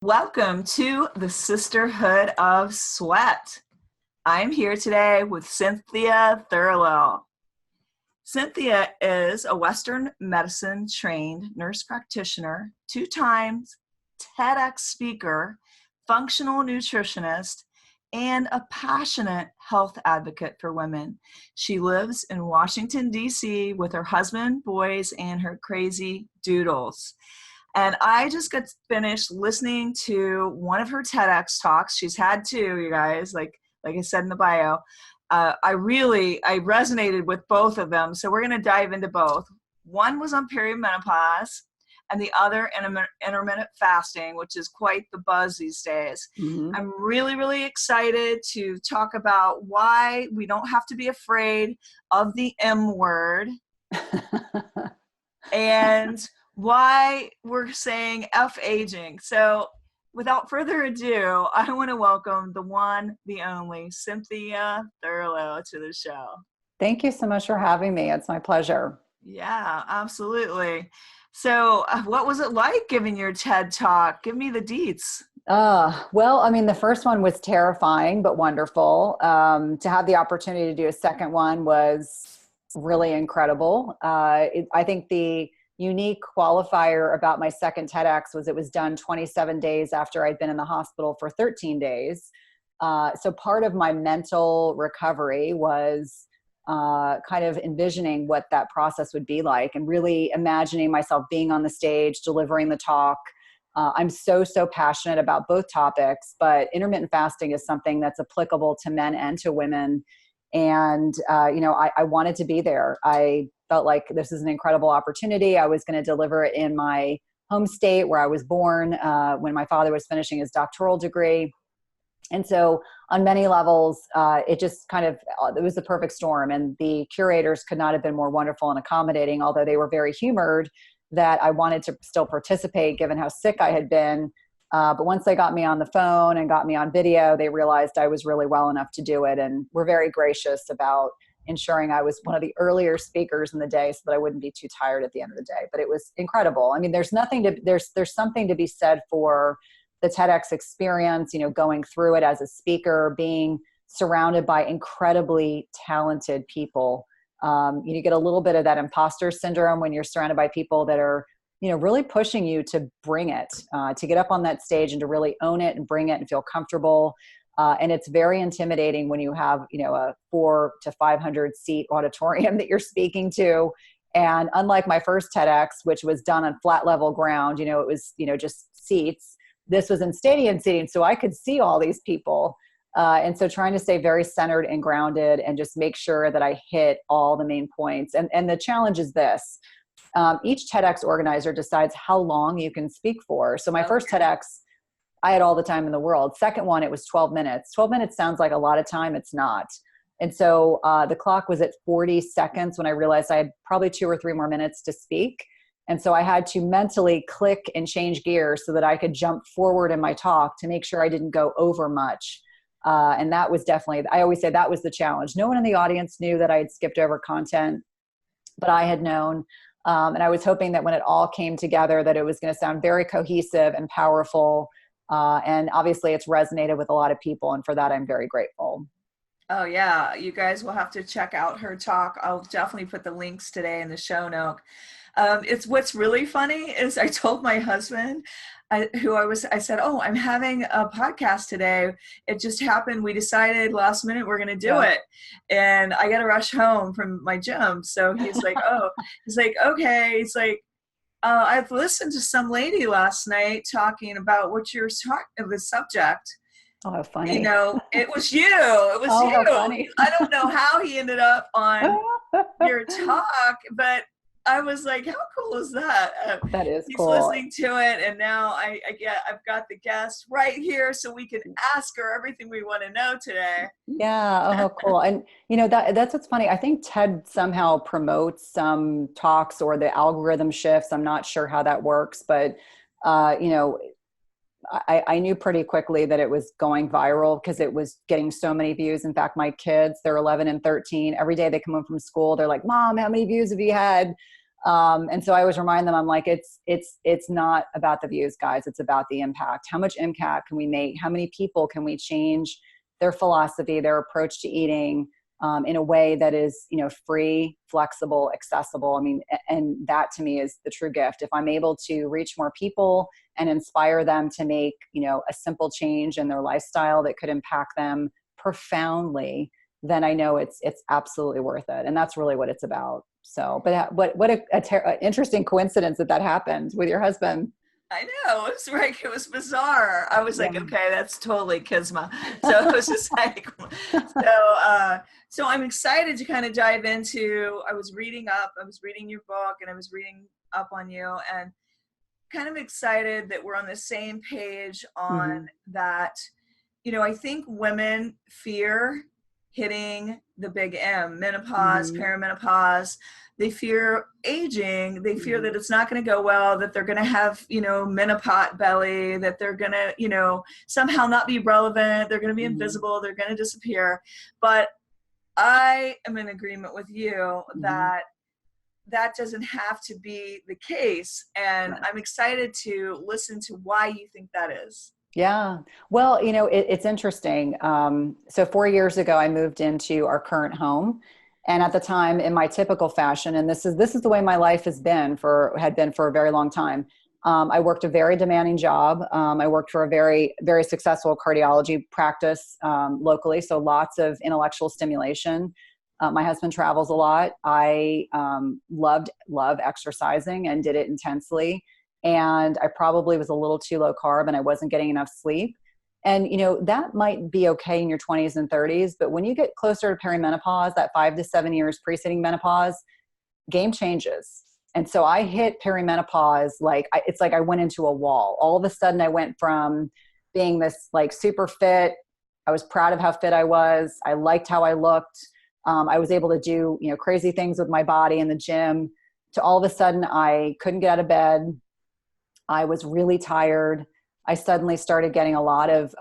Welcome to the Sisterhood of Sweat. I'm here today with Cynthia Thurlow. Cynthia is a Western medicine trained nurse practitioner, 2 times Tedx speaker, functional nutritionist, and a passionate health advocate for women. She lives in Washington, D.C. with her husband, boys, and her crazy doodles. And I just got finished listening to one of her Tedx talks. She's had 2, you guys, like I said in the bio. I resonated with both of them. So we're going to dive into both. One was on perimenopause and the other intermittent fasting, which is quite the buzz these days. Mm-hmm. I'm really, really excited to talk about why we don't have to be afraid of the M word and why we're saying F aging. So without further ado, I want to welcome the one, the only, Cynthia Thurlow to the show. Thank you so much for having me. It's my pleasure. Yeah, absolutely. So what was it like giving your TED Talk? Give me the deets. The first one was terrifying, but wonderful. To have the opportunity to do a second one was really incredible. I think the unique qualifier about my second TEDx was it was done 27 days after I'd been in the hospital for 13 days. So part of my mental recovery was kind of envisioning what that process would be like and really imagining myself being on the stage, delivering the talk. I'm so passionate about both topics, but intermittent fasting is something that's applicable to men and to women. And, I wanted to be there. I felt like this is an incredible opportunity. I was going to deliver it in my home state where I was born when my father was finishing his doctoral degree. And so on many levels, it was the perfect storm. And the curators could not have been more wonderful and accommodating, although they were very humored that I wanted to still participate given how sick I had been. But once they got me on the phone and got me on video, they realized I was really well enough to do it. And were very gracious about ensuring I was one of the earlier speakers in the day so that I wouldn't be too tired at the end of the day. But it was incredible. I mean, there's something to be said for the TEDx experience, going through it as a speaker, being surrounded by incredibly talented people. You get a little bit of that imposter syndrome when you're surrounded by people that are really pushing you to bring it, to get up on that stage and to really own it and bring it and feel comfortable. And it's very intimidating when you have, a 400 to 500 seat auditorium that you're speaking to. And unlike my first TEDx, which was done on flat level ground, it was, just seats. This was in stadium seating, so I could see all these people. And so trying to stay very centered and grounded and just make sure that I hit all the main points. And the challenge is this. Each TEDx organizer decides how long you can speak for. So my first TEDx, I had all the time in the world. Second one, it was 12 minutes. 12 minutes sounds like a lot of time. It's not. And so the clock was at 40 seconds when I realized I had probably 2 or 3 more minutes to speak. And so I had to mentally click and change gears so that I could jump forward in my talk to make sure I didn't go over much. And that was definitely, I always say that was the challenge. No one in the audience knew that I had skipped over content, but I had known. And I was hoping that when it all came together that it was going to sound very cohesive and powerful. And obviously it's resonated with a lot of people. And for that, I'm very grateful. Oh yeah. You guys will have to check out her talk. I'll definitely put the links today in the show note. It's what's really funny is I told my husband I said, oh, I'm having a podcast today. It just happened. We decided last minute we're going to do it. And I got to rush home from my gym. So he's like, okay. He's like, I've listened to some lady last night talking about what you're talking, the subject. Oh, funny. It was you. It was you. How funny. I don't know how he ended up on your talk, but I was like, how cool is that? That is he's cool. He's listening to it, and now I've got the guest right here, so we can ask her everything we want to know today. Yeah. Oh, how cool. And that's what's funny. I think TED somehow promotes some talks or the algorithm shifts. I'm not sure how that works, but I knew pretty quickly that it was going viral because it was getting so many views. In fact, my kids, they're 11 and 13. Every day they come home from school, they're like, Mom, how many views have you had? And so I always remind them, I'm like, it's not about the views, guys. It's about the impact. How much impact can we make? How many people can we change their philosophy, their approach to eating, in a way that is, free, flexible, accessible. I mean, and that to me is the true gift. If I'm able to reach more people and inspire them to make, a simple change in their lifestyle that could impact them profoundly, then I know it's absolutely worth it. And that's really what it's about. So, but what a interesting coincidence that happened with your husband. I know, it was like, it was bizarre. I was like, Yeah. okay, that's totally Kisma. So it was just like, so I'm excited to kind of dive into, I was reading your book and I was reading up on you, and kind of excited that we're on the same page on that. I think women fear hitting the big M, menopause, perimenopause. They fear aging. They fear that it's not going to go well, that they're going to have, menopause belly, that they're going to, somehow not be relevant. They're going to be invisible. They're going to disappear. But I am in agreement with you that that doesn't have to be the case. And I'm excited to listen to why you think that is. Yeah. Well, it's interesting. So 4 years ago, I moved into our current home. And at the time, in my typical fashion, and this is the way my life had been for a very long time. I worked a very demanding job. I worked for a very, very successful cardiology practice locally. So lots of intellectual stimulation. My husband travels a lot. I love exercising and did it intensely. And I probably was a little too low carb and I wasn't getting enough sleep. And, that might be okay in your 20s and 30s, but when you get closer to perimenopause, that 5 to 7 years preceding menopause, game changes. And so I hit perimenopause, it's like I went into a wall. All of a sudden I went from being this super fit. I was proud of how fit I was. I liked how I looked. I was able to do, crazy things with my body in the gym, to all of a sudden I couldn't get out of bed. I was really tired. I suddenly started getting a lot of,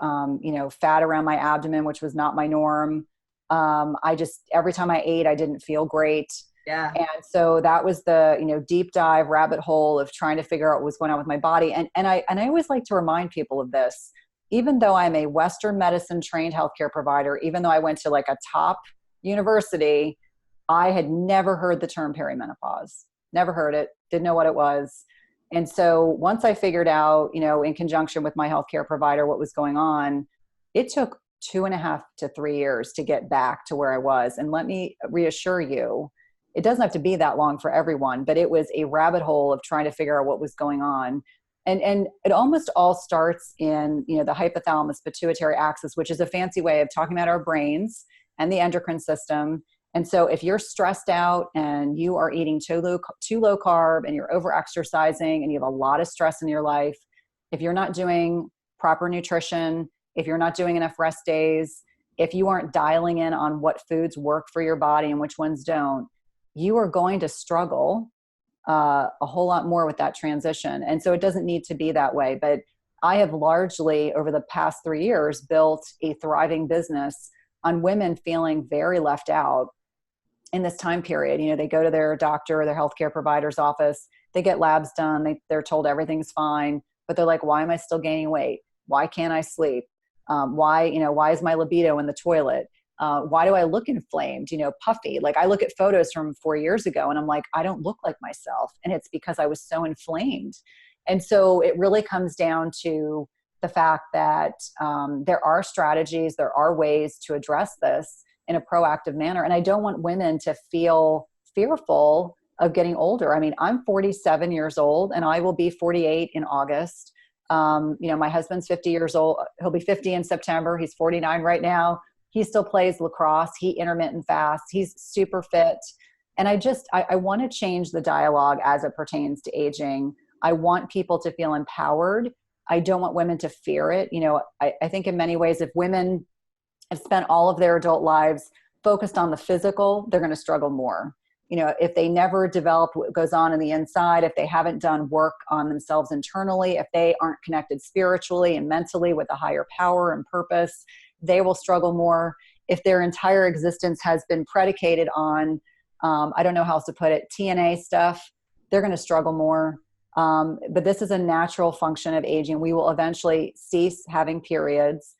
fat around my abdomen, which was not my norm. Every time I ate, I didn't feel great. Yeah. And so that was the, deep dive rabbit hole of trying to figure out what was going on with my body. And I always like to remind people of this, even though I'm a Western medicine trained healthcare provider, even though I went to a top university, I had never heard the term perimenopause, never heard it, didn't know what it was. And so once I figured out, in conjunction with my healthcare provider, what was going on, it took 2.5 to 3 years to get back to where I was. And let me reassure you, it doesn't have to be that long for everyone, but it was a rabbit hole of trying to figure out what was going on. And it almost all starts in, the hypothalamus pituitary axis, which is a fancy way of talking about our brains and the endocrine system. And so if you're stressed out and you are eating too low carb and you're over exercising and you have a lot of stress in your life, if you're not doing proper nutrition, if you're not doing enough rest days, if you aren't dialing in on what foods work for your body and which ones don't, you are going to struggle a whole lot more with that transition. And so it doesn't need to be that way. But I have largely, over the past 3 years, built a thriving business on women feeling very left out in this time period. They go to their doctor or their healthcare provider's office, they get labs done, they're told everything's fine, but they're like, why am I still gaining weight? Why can't I sleep? Why is my libido in the toilet? Why do I look inflamed, puffy? I look at photos from 4 years ago and I'm like, I don't look like myself. And it's because I was so inflamed. And so it really comes down to the fact that there are strategies, there are ways to address this in a proactive manner. And I don't want women to feel fearful of getting older. I mean, I'm 47 years old and I will be 48 in August. My husband's 50 years old. He'll be 50 in September. He's 49 right now. He still plays lacrosse. He intermittent fasts. He's super fit. And I want to change the dialogue as it pertains to aging. I want people to feel empowered. I don't want women to fear it. I think in many ways, if women have spent all of their adult lives focused on the physical, they're going to struggle more. If they never develop what goes on in the inside, if they haven't done work on themselves internally, if they aren't connected spiritually and mentally with a higher power and purpose, they will struggle more. If their entire existence has been predicated on, I don't know how else to put it, TNA stuff, they're going to struggle more. But this is a natural function of aging. We will eventually cease having periods.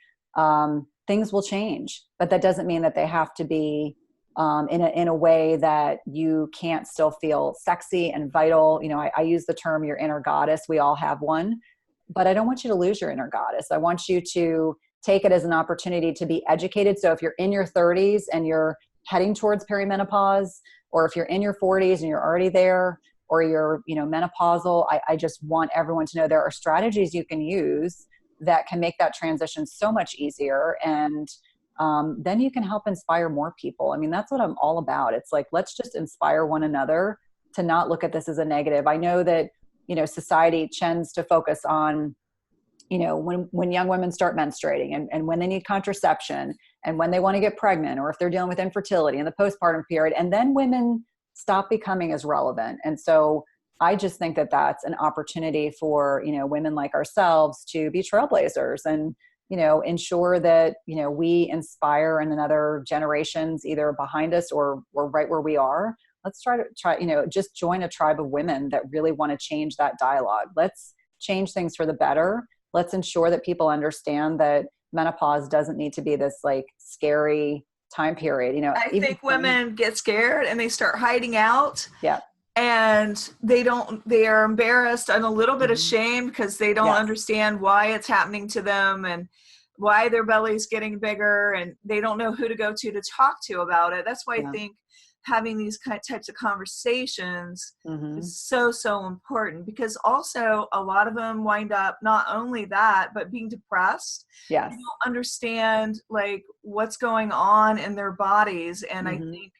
Things will change, but that doesn't mean that they have to be in a way that you can't still feel sexy and vital. You know, I use the term your inner goddess. We all have one, but I don't want you to lose your inner goddess. I want you to take it as an opportunity to be educated. So if you're in your 30s and you're heading towards perimenopause, or if you're in your 40s and you're already there, or you're, menopausal, I just want everyone to know there are strategies you can use that can make that transition so much easier. And then you can help inspire more people. I mean, that's what I'm all about. It's like, let's just inspire one another to not look at this as a negative. I know that, society tends to focus on, when young women start menstruating and when they need contraception and when they want to get pregnant, or if they're dealing with infertility in the postpartum period, and then women stop becoming as relevant. And so I just think that that's an opportunity for, women like ourselves to be trailblazers and, ensure that, we inspire in another generations, either behind us or right where we are. Let's try, just join a tribe of women that really want to change that dialogue. Let's change things for the better. Let's ensure that people understand that menopause doesn't need to be this like scary time period. I think women get scared and they start hiding out. Yeah. And they are embarrassed and a little bit ashamed because they don't understand why it's happening to them and why their belly's getting bigger, and they don't know who to go to talk to about it. That's why I think having these types of conversations is so important, because also a lot of them wind up not only that, but being depressed. Yes. They don't understand like what's going on in their bodies. And I think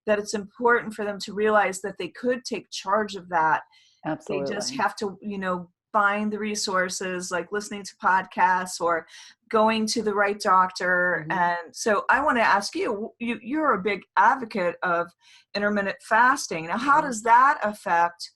that it's important for them to realize that they could take charge of that. Absolutely. They just have to, find the resources, like listening to podcasts or going to the right doctor. And so I want to ask you, you're a big advocate of intermittent fasting. Now, how does that affect,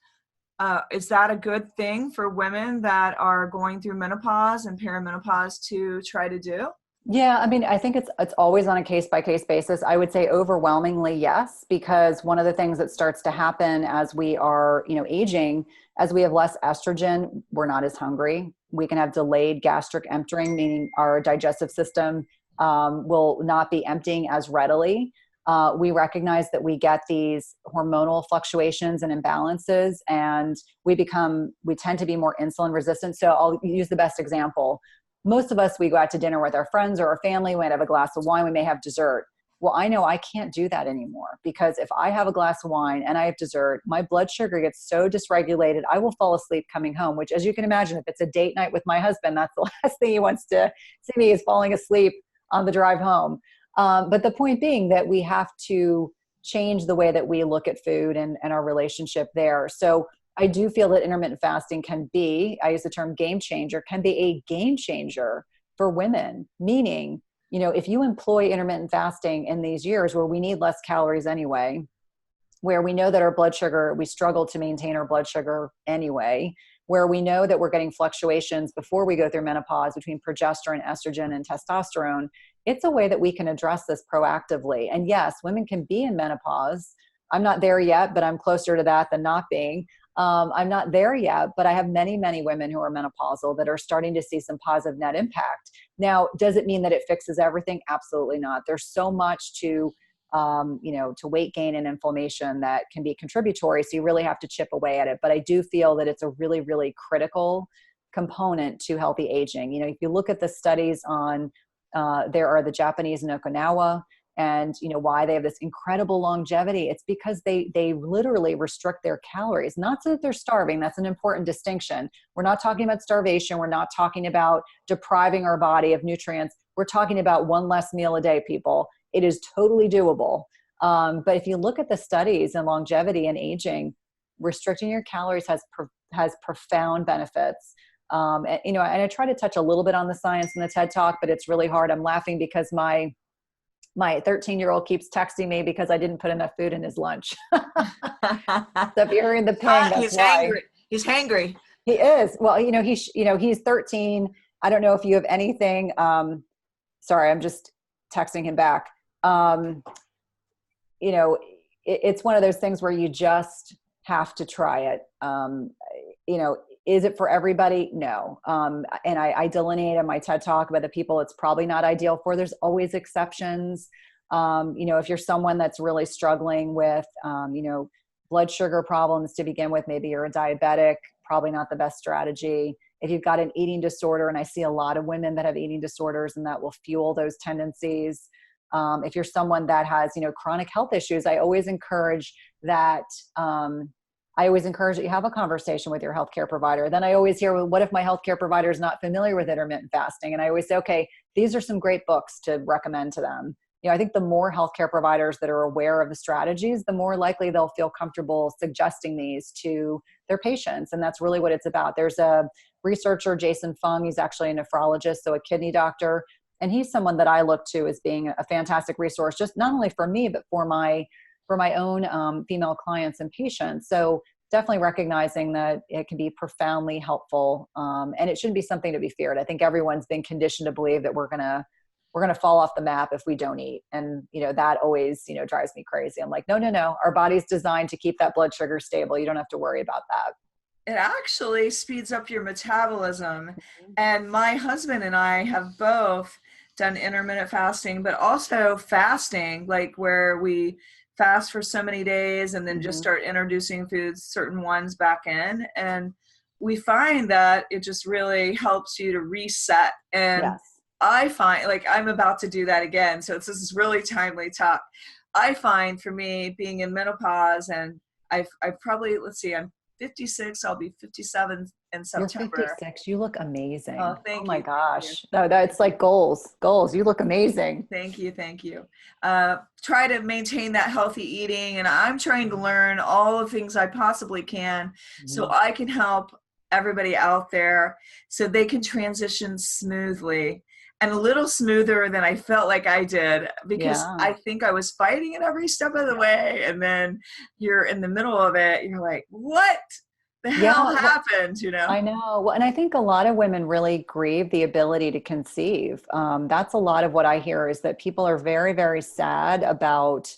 is that a good thing for women that are going through menopause and perimenopause to try to do? Yeah, I mean, I think it's always on a case-by-case basis. I would say overwhelmingly yes, because one of the things that starts to happen as we are, aging, as we have less estrogen, we're not as hungry. We can have delayed gastric emptying, meaning our digestive system will not be emptying as readily. We recognize that we get these hormonal fluctuations and imbalances, and we tend to be more insulin resistant. So I'll use the best example. Most of us, we go out to dinner with our friends or our family, we might have a glass of wine, we may have dessert. Well, I know I can't do that anymore, because if I have a glass of wine and I have dessert, my blood sugar gets so dysregulated, I will fall asleep coming home, which, as you can imagine, if it's a date night with my husband, that's the last thing he wants to see me is falling asleep on the drive home. But the point being that we have to change the way that we look at food and our relationship there. So I do feel that intermittent fasting can be, I use the term game changer, can be a game changer for women. Meaning, if you employ intermittent fasting in these years where we need less calories anyway, where we know that our blood sugar, we struggle to maintain our blood sugar anyway, where we know that we're getting fluctuations before we go through menopause between progesterone, estrogen, and testosterone, it's a way that we can address this proactively. And yes, women can be in menopause. I'm not there yet, but I'm closer to that than not being. I'm not there yet, but I have many, many women who are menopausal that are starting to see some positive net impact. Now, does it mean that it fixes everything? Absolutely not. There's so much to weight gain and inflammation that can be contributory. So you really have to chip away at it. But I do feel that it's a really, really critical component to healthy aging. If you look at the studies on, there are the Japanese in Okinawa, and why they have this incredible longevity. It's because they literally restrict their calories, not so that they're starving. That's an important distinction. We're not talking about starvation. We're not talking about depriving our body of nutrients. We're talking about one less meal a day, people. It is totally doable. But if you look at the studies in longevity and aging, restricting your calories has profound benefits. And I try to touch a little bit on the science in the TED Talk, but it's really hard. I'm laughing because my 13-year-old keeps texting me because I didn't put enough food in his lunch. So if you're hearing the ping, that's he's why. hangry. He's hangry. He is. Well, he's 13. I don't know if you have anything. Sorry, I'm just texting him back. It's one of those things where you just have to try it. Is it for everybody? No. And I delineate in my TED Talk about the people it's probably not ideal for. There's always exceptions. If you're someone that's really struggling with, blood sugar problems to begin with, maybe you're a diabetic, probably not the best strategy. If you've got an eating disorder, and I see a lot of women that have eating disorders, and that will fuel those tendencies. If you're someone that has, chronic health issues, I always encourage that you have a conversation with your healthcare provider. Then I always hear, well, what if my healthcare provider is not familiar with intermittent fasting? And I always say, okay, these are some great books to recommend to them. I think the more healthcare providers that are aware of the strategies, the more likely they'll feel comfortable suggesting these to their patients. And that's really what it's about. There's a researcher, Jason Fung, he's actually a nephrologist, so a kidney doctor. And he's someone that I look to as being a fantastic resource, just not only for me, but for my own female clients and patients. So definitely recognizing that it can be profoundly helpful. And it shouldn't be something to be feared. I think everyone's been conditioned to believe that we're going to fall off the map if we don't eat. And, that always, drives me crazy. I'm like, no. Our body's designed to keep that blood sugar stable. You don't have to worry about that. It actually speeds up your metabolism. Mm-hmm. And my husband and I have both done intermittent fasting, but also fasting, like where we fast for so many days and then just start introducing foods, certain ones back in. And we find that it just really helps you to reset. And yes. I find, like, I'm about to do that again. So this is really timely talk. I find for me being in menopause, and I've probably, I'm 56. I'll be 57 in September. You're 56. You look amazing. Oh, thank you. Oh my gosh. No, that's like goals. You look amazing. Thank you. Try to maintain that healthy eating. And I'm trying to learn all the things I possibly can so I can help everybody out there so they can transition smoothly. And a little smoother than I felt like I did, because I think I was fighting it every step of the way. And then you're in the middle of it and you're like, what the hell happened? I know. Well, and I think a lot of women really grieve the ability to conceive. That's a lot of what I hear, is that people are very, very sad about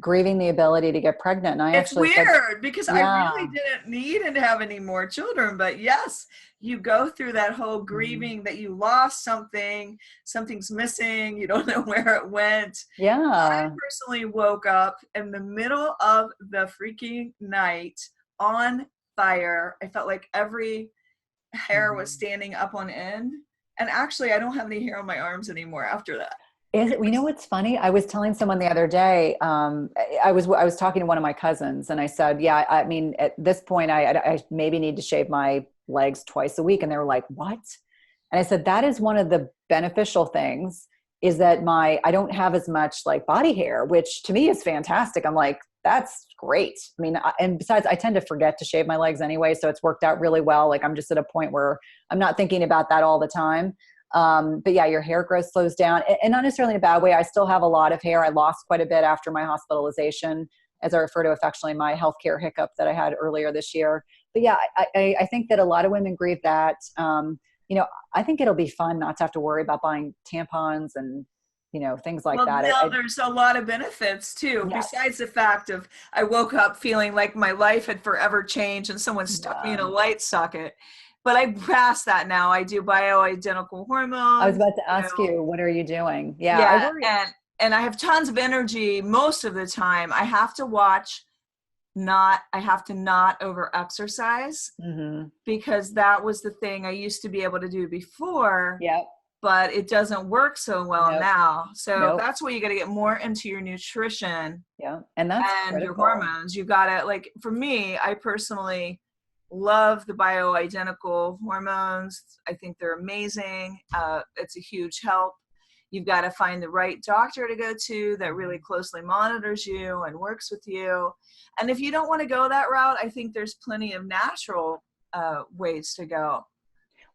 grieving the ability to get pregnant. And it's weird because I really didn't need to have any more children, but yes, you go through that whole grieving that you lost something's missing, you don't know where it went. Yeah. I personally woke up in the middle of the freaking night on fire. I felt like every hair was standing up on end. And actually, I don't have any hair on my arms anymore after that. What's funny? I was telling someone the other day, I was talking to one of my cousins, and I said, I mean, at this point, I maybe need to shave my legs twice a week. And they were like, what? And I said, that is one of the beneficial things, is that I don't have as much like body hair, which to me is fantastic. I'm like, that's great. I mean, and besides, I tend to forget to shave my legs anyway. So it's worked out really well. Like, I'm just at a point where I'm not thinking about that all the time. But yeah, your hair growth slows down, and not necessarily in a bad way. I still have a lot of hair. I lost quite a bit after my hospitalization, as I refer to affectionately, my healthcare hiccup that I had earlier this year. But yeah, I think that a lot of women grieve that. I think it'll be fun not to have to worry about buying tampons and, things like that. Well, there's a lot of benefits too, besides the fact of I woke up feeling like my life had forever changed and someone stuck me in a light socket. But I passed that now. I do bioidentical hormones. I was about to ask you, what are you doing? Yeah. And I have tons of energy most of the time. I have to not over exercise, because that was the thing I used to be able to do before. Yep. But it doesn't work so well now. So that's where you got to get more into your nutrition. Yeah. And that's critical. Your hormones. You got to, like, for me, I personally love the bioidentical hormones. I think they're amazing. It's a huge help. You've got to find the right doctor to go to that really closely monitors you and works with you. And if you don't want to go that route, I think there's plenty of natural ways to go.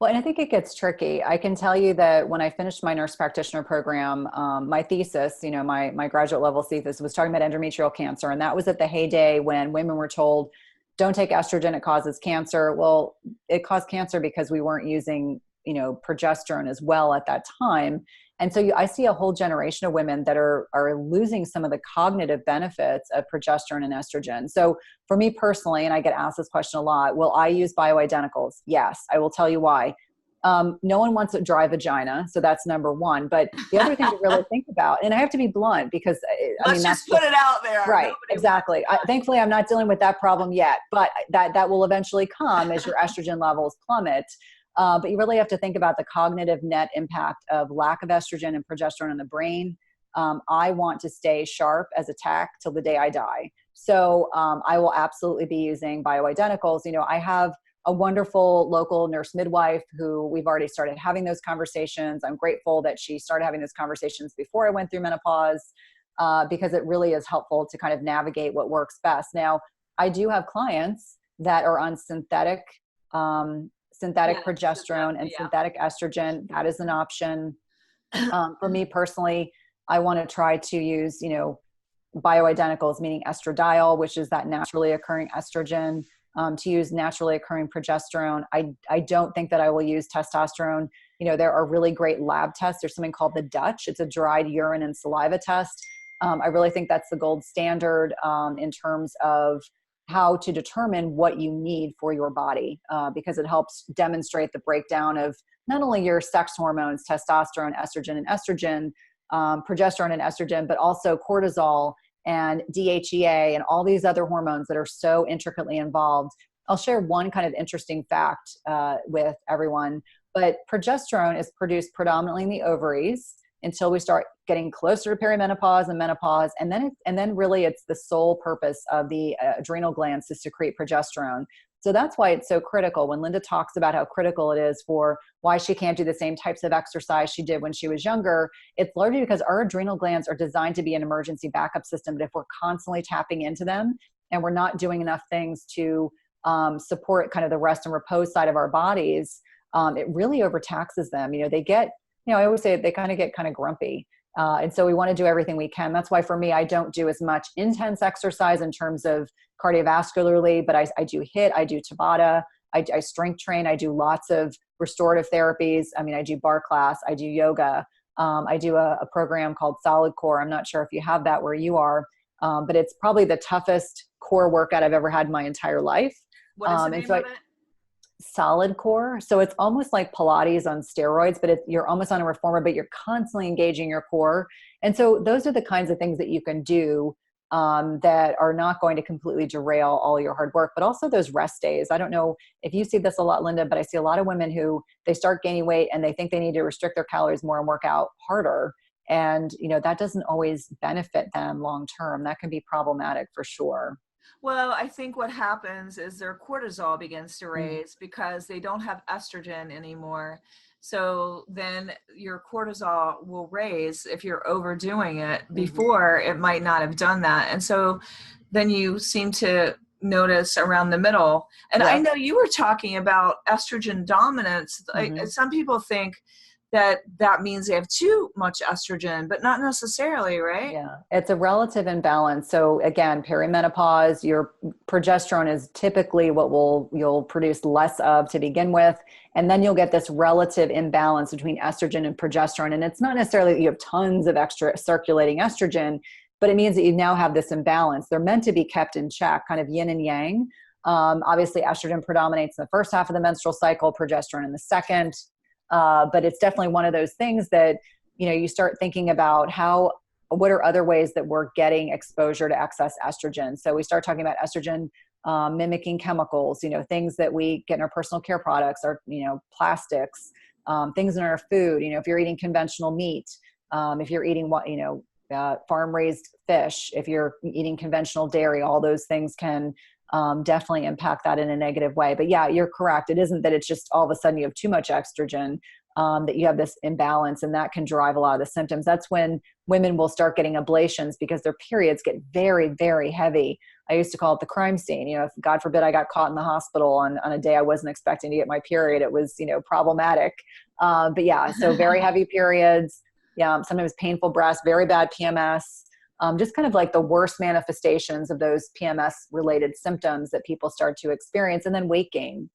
Well, and I think it gets tricky. I can tell you that when I finished my nurse practitioner program, my thesis, my graduate level thesis was talking about endometrial cancer. And that was at the heyday when women were told, don't take estrogen, it causes cancer. Well, it caused cancer because we weren't using progesterone as well at that time. And so I see a whole generation of women that are losing some of the cognitive benefits of progesterone and estrogen. So for me personally, and I get asked this question a lot, will I use bioidenticals? Yes, I will tell you why. No one wants a dry vagina, so that's number one. But the other thing to really think about, and I have to be blunt because let's just put it out there. Right, Nobody exactly. Thankfully, I'm not dealing with that problem yet, but that will eventually come as your estrogen levels plummet. But you really have to think about the cognitive net impact of lack of estrogen and progesterone in the brain. I want to stay sharp as a tack till the day I die. So I will absolutely be using bioidenticals. I have a wonderful local nurse midwife who we've already started having those conversations. I'm grateful that she started having those conversations before I went through menopause, because it really is helpful to kind of navigate what works best. Now, I do have clients that are on synthetic progesterone and synthetic estrogen. That is an option. For me personally, I want to try to use, bioidenticals, meaning estradiol, which is that naturally occurring estrogen, to use naturally occurring progesterone. I don't think that I will use testosterone. There are really great lab tests. There's something called the Dutch. It's a dried urine and saliva test. I really think that's the gold standard in terms of how to determine what you need for your body, because it helps demonstrate the breakdown of not only your sex hormones, testosterone, estrogen, progesterone and estrogen, but also cortisol and DHEA and all these other hormones that are so intricately involved. I'll share one kind of interesting fact with everyone, but progesterone is produced predominantly in the ovaries until we start getting closer to perimenopause and menopause. And then really it's the sole purpose of the adrenal glands to secrete progesterone. So that's why it's so critical when Linda talks about how critical it is for why she can't do the same types of exercise she did when she was younger. It's largely because our adrenal glands are designed to be an emergency backup system. But if we're constantly tapping into them and we're not doing enough things to support kind of the rest and repose side of our bodies, it really overtaxes them. They get, I always say they kind of get grumpy. And so we want to do everything we can. That's why for me, I don't do as much intense exercise in terms of cardiovascularly, but I do HIIT, I do Tabata, I strength train, I do lots of restorative therapies. I do bar class, I do yoga. I do a program called Solid Core. I'm not sure if you have that where you are, but it's probably the toughest core workout I've ever had in my entire life. What is the name of it? Solid Core. So it's almost like Pilates on steroids, but you're almost on a reformer, but you're constantly engaging your core. And so those are the kinds of things that you can do that are not going to completely derail all your hard work, but also those rest days. I don't know if you see this a lot, Linda, but I see a lot of women who they start gaining weight and they think they need to restrict their calories more and work out harder. And, that doesn't always benefit them long-term. That can be problematic for sure. Well, I think what happens is their cortisol begins to raise because they don't have estrogen anymore. So then your cortisol will raise if you're overdoing it. Before it might not have done that. And so then you seem to notice around the middle. And I know you were talking about estrogen dominance. Some people think that means they have too much estrogen, but not necessarily, right? Yeah, it's a relative imbalance. So again, perimenopause, your progesterone is typically what you'll produce less of to begin with. And then you'll get this relative imbalance between estrogen and progesterone. And it's not necessarily that you have tons of extra circulating estrogen, but it means that you now have this imbalance. They're meant to be kept in check, kind of yin and yang. Obviously, estrogen predominates in the first half of the menstrual cycle, progesterone in the second. But it's definitely one of those things that, you start thinking about what are other ways that we're getting exposure to excess estrogen. So we start talking about estrogen mimicking chemicals, things that we get in our personal care products or, plastics, things in our food, if you're eating conventional meat, if you're eating farm raised fish, if you're eating conventional dairy, all those things can definitely impact that in a negative way. But yeah, you're correct. It isn't that it's just all of a sudden you have too much estrogen, that you have this imbalance, and that can drive a lot of the symptoms. That's when women will start getting ablations because their periods get very, very heavy. I used to call it the crime scene. If God forbid I got caught in the hospital on a day I wasn't expecting to get my period, it was, problematic. But yeah, so very heavy periods. Yeah. Sometimes painful breasts, very bad PMS. Just kind of like the worst manifestations of those PMS related symptoms that people start to experience. And then weight gain.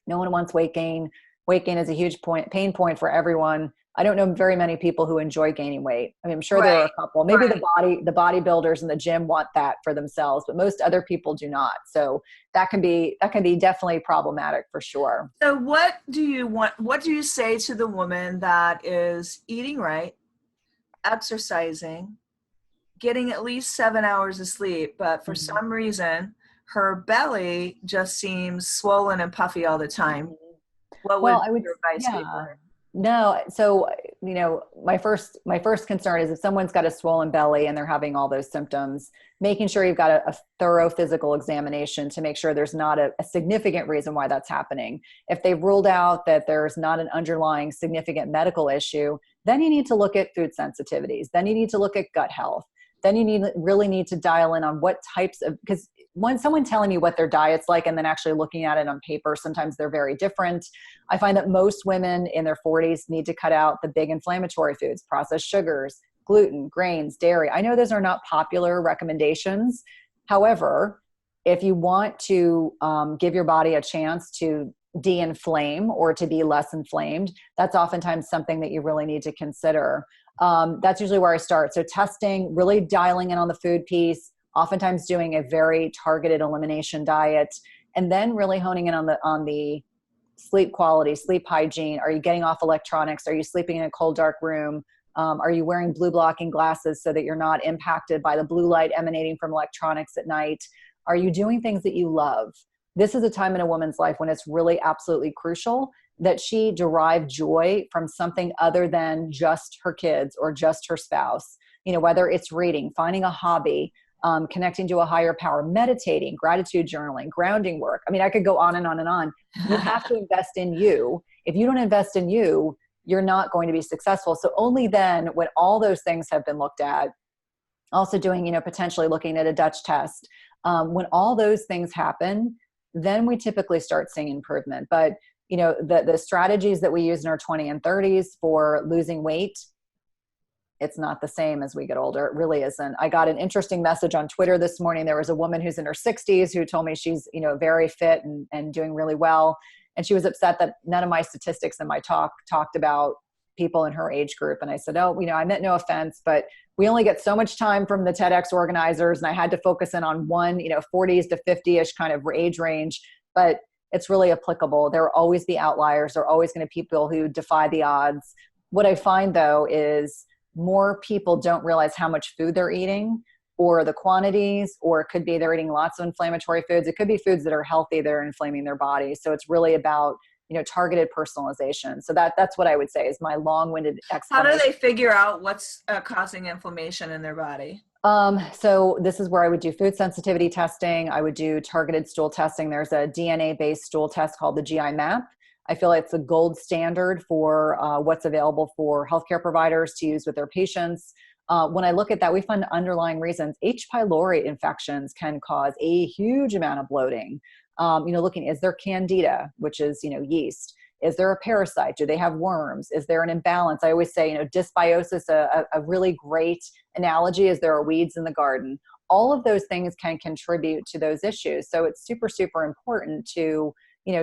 No one wants weight gain. weight gain is a huge pain point for everyone. I don't know very many people who enjoy gaining weight. I mean, I'm sure there are a couple. Maybe the bodybuilders in the gym want that for themselves, but most other people do not. So that can be definitely problematic for sure. So what do you say to the woman that is eating right, exercising, getting at least 7 hours of sleep, but for some reason her belly just seems swollen and puffy all the time? What would your advice be for her? No. So, my first concern is if someone's got a swollen belly and they're having all those symptoms, making sure you've got a thorough physical examination to make sure there's not a significant reason why that's happening. If they've ruled out that there's not an underlying significant medical issue, then you need to look at food sensitivities. Then you need to look at gut health. Then you really need to dial in on what types of, because when someone telling me what their diet's like and then actually looking at it on paper, sometimes they're very different. I find that most women in their 40s need to cut out the big inflammatory foods, processed sugars, gluten, grains, dairy. I know those are not popular recommendations. However, if you want to give your body a chance to de-inflame or to be less inflamed, that's oftentimes something that you really need to consider. That's usually where I start. So testing, really dialing in on the food piece, oftentimes doing a very targeted elimination diet, and then really honing in on the sleep quality, sleep hygiene. Are you getting off electronics? Are you sleeping in a cold, dark room? Are you wearing blue blocking glasses so that you're not impacted by the blue light emanating from electronics at night? Are you doing things that you love? This is a time in a woman's life when it's really absolutely crucial that she derive joy from something other than just her kids or just her spouse. Whether it's reading, finding a hobby, connecting to a higher power, meditating, gratitude journaling, grounding work. I mean, I could go on and on and on. You have to invest in you. If you don't invest in you, you're not going to be successful. So only then, when all those things have been looked at, also doing, potentially looking at a Dutch test, when all those things happen, then we typically start seeing improvement. But the strategies that we use in our 20s and 30s for losing weight, it's not the same as we get older. It really isn't. I got an interesting message on Twitter this morning. There was a woman who's in her 60s who told me she's, very fit and doing really well. And she was upset that none of my statistics in my talk talked about people in her age group. And I said, I meant no offense, but we only get so much time from the TEDx organizers. And I had to focus in on one, 40s to 50-ish kind of age range, but it's really applicable. There will always be outliers. There are always going to be people who defy the odds. What I find though is more people don't realize how much food they're eating or the quantities, or it could be they're eating lots of inflammatory foods. It could be foods that are healthy that are inflaming their body. So it's really about, targeted personalization. So that's what I would say is my long-winded explanation. How do they figure out what's causing inflammation in their body? So this is where I would do food sensitivity testing. I would do targeted stool testing. There's a DNA-based stool test called the GI map. I feel like it's the gold standard for what's available for healthcare providers to use with their patients. When I look at that, we find underlying reasons. H. pylori infections can cause a huge amount of bloating. Looking, is there candida, which is, yeast? Is there a parasite? Do they have worms? Is there an imbalance? I always say, dysbiosis, a really great analogy is there are weeds in the garden. All of those things can contribute to those issues. So it's super, super important to,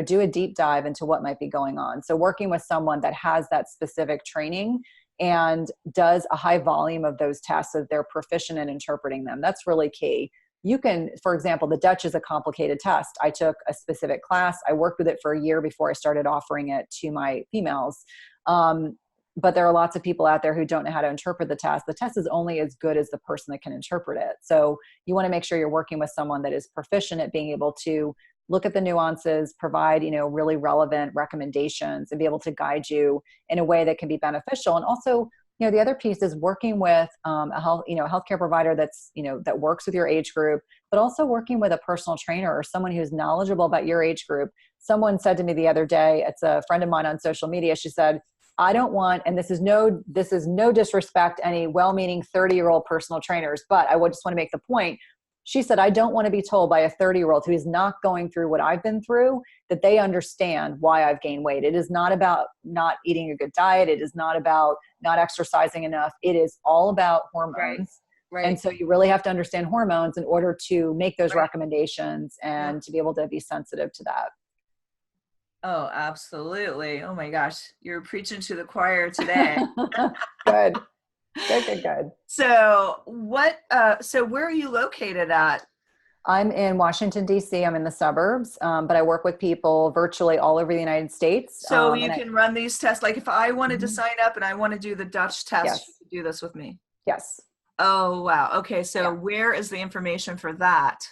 do a deep dive into what might be going on. So working with someone that has that specific training and does a high volume of those tests so they're proficient in interpreting them. That's really key. You can, for example, the Dutch is a complicated test. I took a specific class. I worked with it for a year before I started offering it to my females. But there are lots of people out there who don't know how to interpret the test. The test is only as good as the person that can interpret it. So you want to make sure you're working with someone that is proficient at being able to look at the nuances, provide, really relevant recommendations, and be able to guide you in a way that can be beneficial. And also, the other piece is working with a healthcare provider that's, that works with your age group, but also working with a personal trainer or someone who's knowledgeable about your age group. Someone said to me the other day, it's a friend of mine on social media, she said, I don't want, and this is no disrespect, any well-meaning 30-year-old personal trainers, but I would just want to make the point. She said, I don't want to be told by a 30-year-old who is not going through what I've been through that they understand why I've gained weight. It is not about not eating a good diet. It is not about not exercising enough. It is all about hormones. Right. And so you really have to understand hormones in order to make those recommendations and to be able to be sensitive to that. Oh, absolutely. Oh my gosh, you're preaching to the choir today. Good. Good. So where are you located at? I'm in Washington, D.C. I'm in the suburbs, but I work with people virtually all over the United States. So And you can run these tests. Like if I wanted to Mhm. sign up and I want to do the Dutch test, you Yes, could do this with me. yes. Oh, wow. Okay. So Yeah. where is the information for that?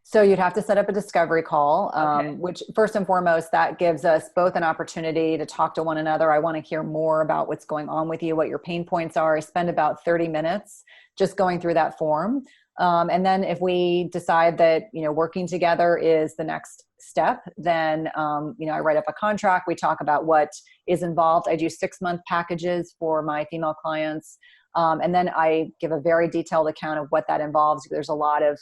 So you'd have to set up a discovery call, Okay. which first and foremost, that gives us both an opportunity to talk to one another. I want to hear more about what's going on with you, what your pain points are. I spend about 30 minutes just going through that form. And then if we decide that, working together is the next step, then, I write up a contract. We talk about what is involved. I do 6-month packages for my female clients. And then I give a very detailed account of what that involves. There's a lot of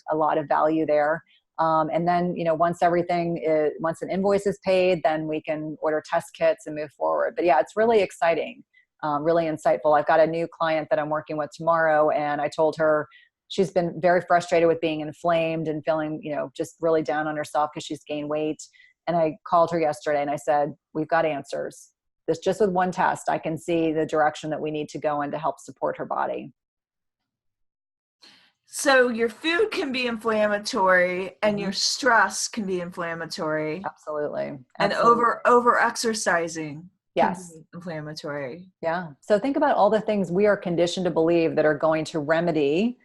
value there. And then, once once an invoice is paid, then we can order test kits and move forward. But yeah, it's really exciting, really insightful. I've got a new client that I'm working with tomorrow, and I told her she's been very frustrated with being inflamed and feeling, just really down on herself because she's gained weight. And I called her yesterday and I said, we've got answers. This just with one test, I can see the direction that we need to go in to help support her body. So your food can be inflammatory and Mm-hmm. your stress can be inflammatory Absolutely. and Absolutely. over exercising can Yes. be inflammatory. Yeah. So think about all the things we are conditioned to believe that are going to remedy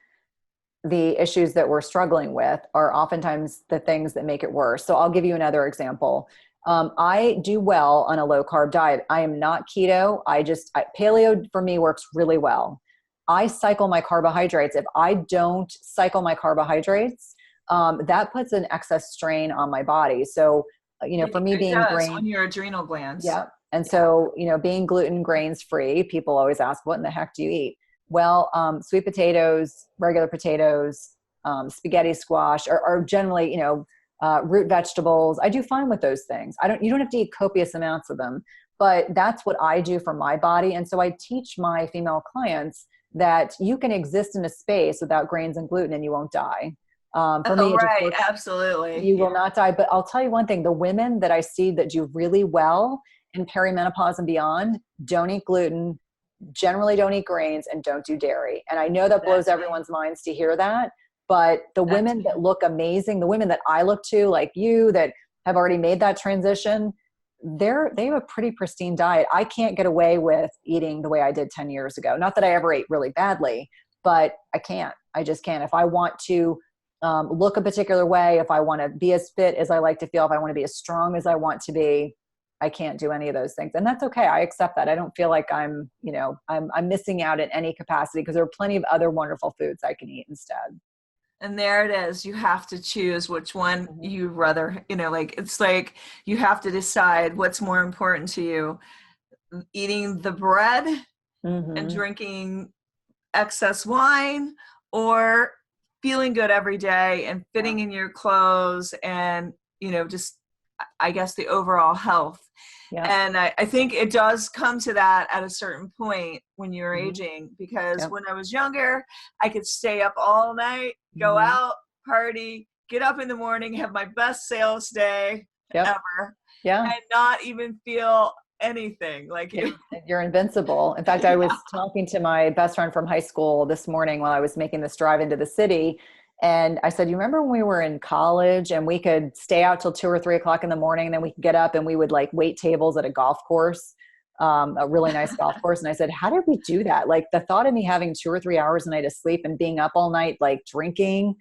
the issues that we're struggling with are oftentimes the things that make it worse. So I'll give you another example. I do well on a low carb diet. I am not keto. Paleo for me works really well. I cycle my carbohydrates. If I don't cycle my carbohydrates, that puts an excess strain on my body. So, for me It being does grain, on your adrenal glands. yeah. And Yeah. so, being gluten grains free, people always ask, what in the heck do you eat? Well, sweet potatoes, regular potatoes, spaghetti squash are generally, root vegetables. I do fine with those things. You don't have to eat copious amounts of them, but that's what I do for my body. And so I teach my female clients that you can exist in a space without grains and gluten and you won't die. For Oh, me, it just right. works. Absolutely. You Yeah. will not die. But I'll tell you one thing, the women that I see that do really well in perimenopause and beyond don't eat gluten, generally don't eat grains, and don't do dairy. And I know that blows That's me. everyone's minds to hear that, but the That's women me. that look amazing, the women that I look to, like you, that have already made that transition, they have a pretty pristine diet. I can't get away with eating the way I did 10 years ago. Not that I ever ate really badly, but I can't. I just can't. If I want to look a particular way, if I want to be as fit as I like to feel, if I want to be as strong as I want to be, I can't do any of those things. And that's okay. I accept that. I don't feel like I'm missing out in any capacity because there are plenty of other wonderful foods I can eat instead. And there it is. You have to choose which one Mhm. you rather, it's like you have to decide what's more important to you, eating the bread and Mhm. drinking excess wine, or feeling good every day and Yeah. fitting in your clothes and, just, I guess, the overall health. Yeah. And I think it does come to that at a certain point when you're Mhm. aging, because Yep. when I was younger, I could stay up all night, go Mhm. out, party, get up in the morning, have my best sales day Yep. ever, Yeah. and not even feel anything like Yeah, it. you're invincible. In fact, I was talking to my best friend from high school this morning while I was making this drive into the city. And I said, you remember when we were in college and we could stay out till 2 or 3 o'clock in the morning, and then we could get up and we would like wait tables at a golf course, a really nice golf course. And I said, how did we do that? Like the thought of me having 2 or 3 hours a night of sleep and being up all night, like drinking,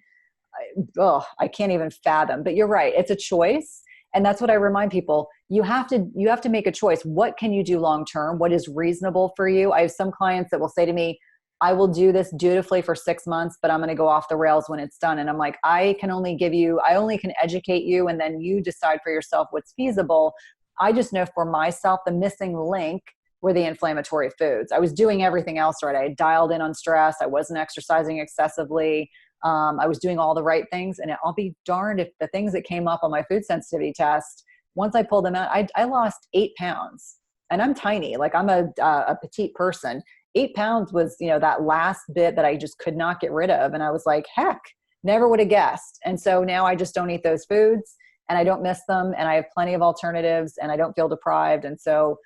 I can't even fathom. But you're right. It's a choice. And that's what I remind people. You have to make a choice. What can you do long term? What is reasonable for you? I have some clients that will say to me, I will do this dutifully for 6 months, but I'm going to go off the rails when it's done. And I'm like, I only can educate you, and then you decide for yourself what's feasible. I just know for myself, the missing link were the inflammatory foods. I was doing everything else right. I had dialed in on stress. I wasn't exercising excessively. I was doing all the right things, and I'll be darned if the things that came up on my food sensitivity test, once I pulled them out, I lost 8 pounds, and I'm tiny. Like I'm a petite person. 8 pounds was, that last bit that I just could not get rid of. And I was like, heck, never would have guessed. And so now I just don't eat those foods. and I don't miss them, and I have plenty of alternatives, and I don't feel deprived. And so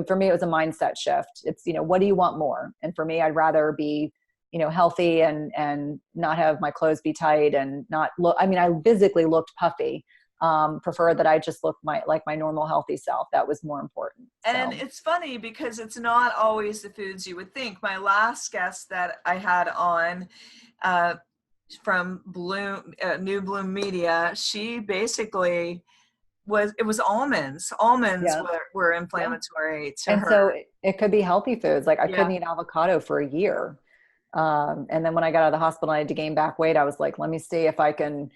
for me, it was a mindset shift. It's, what do you want more? And for me, I'd rather be, healthy and not have my clothes be tight and not look, I physically looked puffy. Prefer that I just look like my normal healthy self. That was more important. And it's funny because it's not always the foods you would think. My last guest that I had on from New Bloom Media, she basically it was almonds. Almonds were inflammatory to and her. So it could be healthy foods. Like I couldn't eat avocado for a year. And then when I got out of the hospital and I had to gain back weight, I was like, let me see if I can,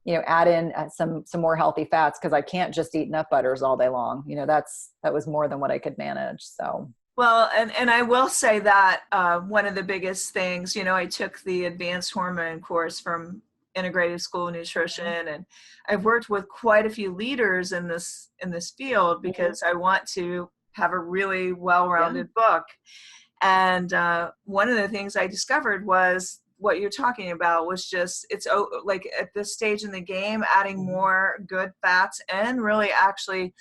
add in some more healthy fats, because I can't just eat nut butters all day long. That was more than what I could manage. So. Well, and I will say that one of the biggest things, I took the advanced hormone course from Integrative School of Nutrition, and I've worked with quite a few leaders in this field because I want to have a really well-rounded book. And one of the things I discovered was what you're talking about was just, it's like at this stage in the game, adding more good fats and really actually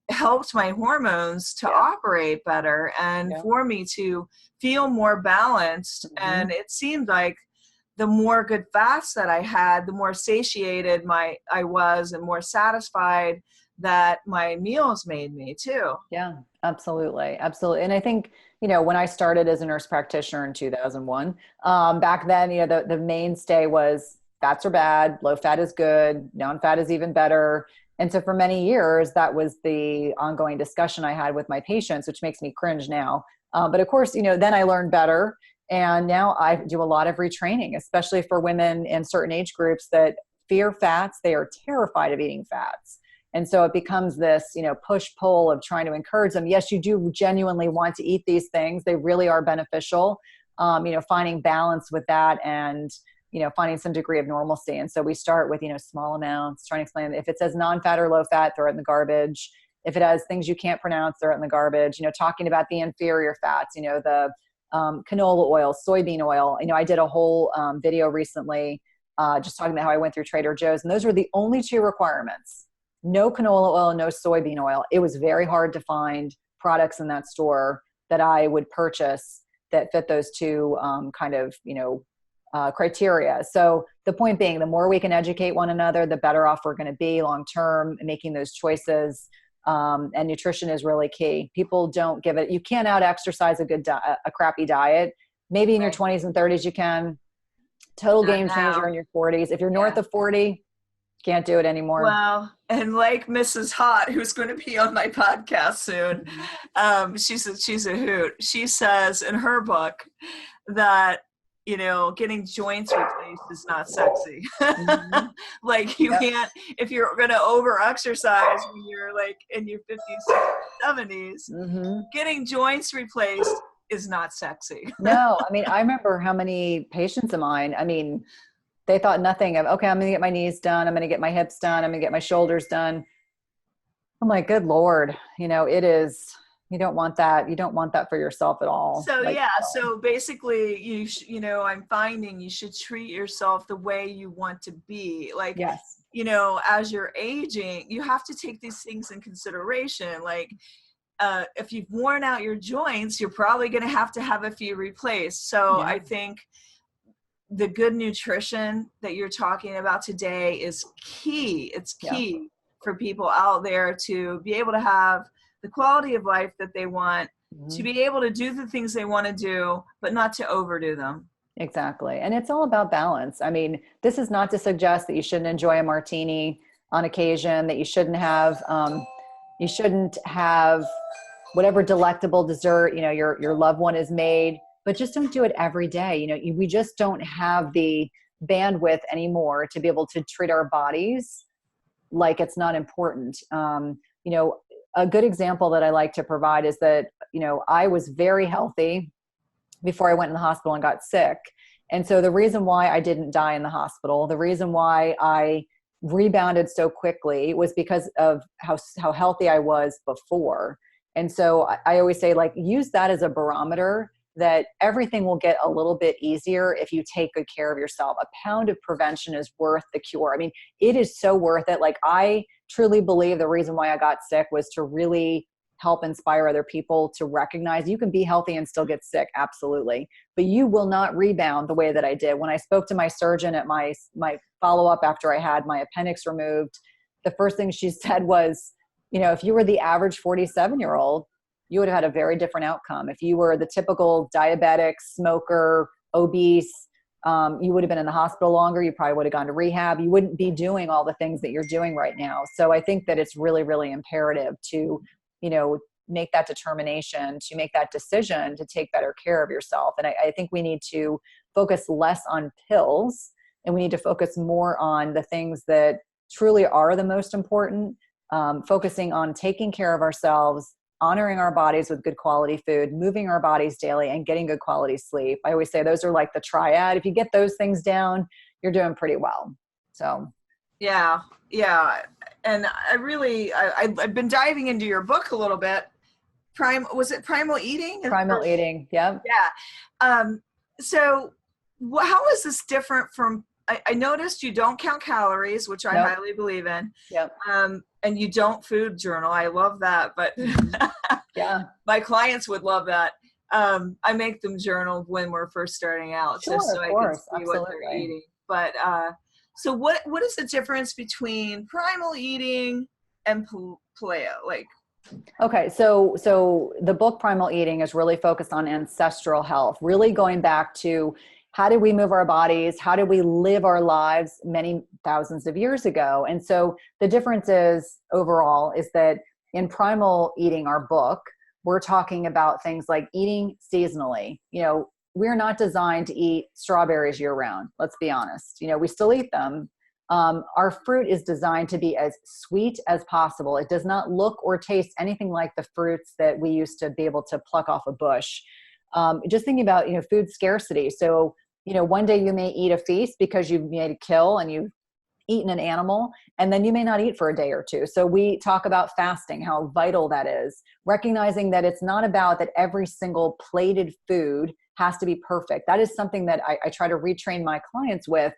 helped my hormones to operate better and for me to feel more balanced. And it seemed like the more good fats that I had, the more satiated I was and more satisfied that my meals made me too. Yeah, absolutely. Absolutely. And I think, when I started as a nurse practitioner in 2001, back then, the mainstay was fats are bad, low fat is good, non-fat is even better. And so for many years, that was the ongoing discussion I had with my patients, which makes me cringe now. But of course, then I learned better. And now I do a lot of retraining, especially for women in certain age groups that fear fats. They are terrified of eating fats. And so it becomes this, push-pull of trying to encourage them. Yes, you do genuinely want to eat these things. They really are beneficial. Finding balance with that and, finding some degree of normalcy. And so we start with, small amounts, trying to explain if it says non-fat or low fat, throw it in the garbage. If it has things you can't pronounce, throw it in the garbage. Talking about the inferior fats, the canola oil, soybean oil. I did a whole video recently just talking about how I went through Trader Joe's, and those were the only two requirements. No canola oil, no soybean oil. It was very hard to find products in that store that I would purchase that fit those two criteria. So the point being, the more we can educate one another, the better off we're going to be long-term making those choices. And nutrition is really key. People don't give it. You can't out-exercise a crappy diet. Maybe in your 20s and 30s you can. Total game changer in your 40s. If you're north of 40, can't do it anymore. Well, and like Mrs. Hot, who's going to be on my podcast soon, she's a hoot. She says in her book that, getting joints replaced is not sexy. Like you can't, if you're going to over-exercise when you're like in your 50s, 60s, 70s, getting joints replaced is not sexy. No, I remember how many patients of mine, they thought nothing of, okay, I'm going to get my knees done. I'm going to get my hips done. I'm going to get my shoulders done. I'm like, good Lord, it is, you don't want that. You don't want that for yourself at all. So so basically I'm finding you should treat yourself the way you want to be. Like, as you're aging, you have to take these things in consideration. Like, if you've worn out your joints, you're probably going to have a few replaced. So I think the good nutrition that you're talking about today is key. It's key for people out there to be able to have the quality of life that they want, to be able to do the things they want to do, but not to overdo them. Exactly. And it's all about balance. This is not to suggest that you shouldn't enjoy a martini on occasion, that you shouldn't have whatever delectable dessert, your loved one has made, but just don't do it every day. We just don't have the bandwidth anymore to be able to treat our bodies like it's not important. A good example that I like to provide is that, I was very healthy before I went in the hospital and got sick. And so the reason why I didn't die in the hospital, the reason why I rebounded so quickly was because of how healthy I was before. And so I always say, use that as a barometer that everything will get a little bit easier if you take good care of yourself. A pound of prevention is worth the cure. I mean, it is so worth it. Like, I truly believe the reason why I got sick was to really help inspire other people to recognize you can be healthy and still get sick. Absolutely. But you will not rebound the way that I did. When I spoke to my surgeon at my follow-up after I had my appendix removed, the first thing she said was, if you were the average 47-year-old, you would have had a very different outcome. If you were the typical diabetic, smoker, obese, you would have been in the hospital longer. You probably would have gone to rehab. You wouldn't be doing all the things that you're doing right now. So I think that it's really, really imperative to, make that determination, to make that decision to take better care of yourself. And I think we need to focus less on pills, and we need to focus more on the things that truly are the most important, focusing on taking care of ourselves, honoring our bodies with good quality food, moving our bodies daily, and getting good quality sleep. I always say those are like the triad. If you get those things down, you're doing pretty well. So. Yeah. And I've been diving into your book a little bit. Was it Primal Eating? Primal Eating. Yep. Yeah. So how is this different from, I noticed you don't count calories, which I highly believe in. Yep. And you don't food journal. I love that. But yeah, my clients would love that. I make them journal when we're first starting out, just so I can see what they're eating. But so what is the difference between primal eating and paleo? Like, okay, so the book Primal Eating is really focused on ancestral health, really going back to how did we move our bodies? How did we live our lives many thousands of years ago? And so the difference is overall is that in Primal Eating, our book, we're talking about things like eating seasonally. We're not designed to eat strawberries year round. Let's be honest. We still eat them. Our fruit is designed to be as sweet as possible. It does not look or taste anything like the fruits that we used to be able to pluck off a bush. Just thinking about, food scarcity. So, one day you may eat a feast because you've made a kill and you've eaten an animal, and then you may not eat for a day or two. So we talk about fasting, how vital that is, recognizing that it's not about that every single plated food has to be perfect. That is something that I try to retrain my clients with.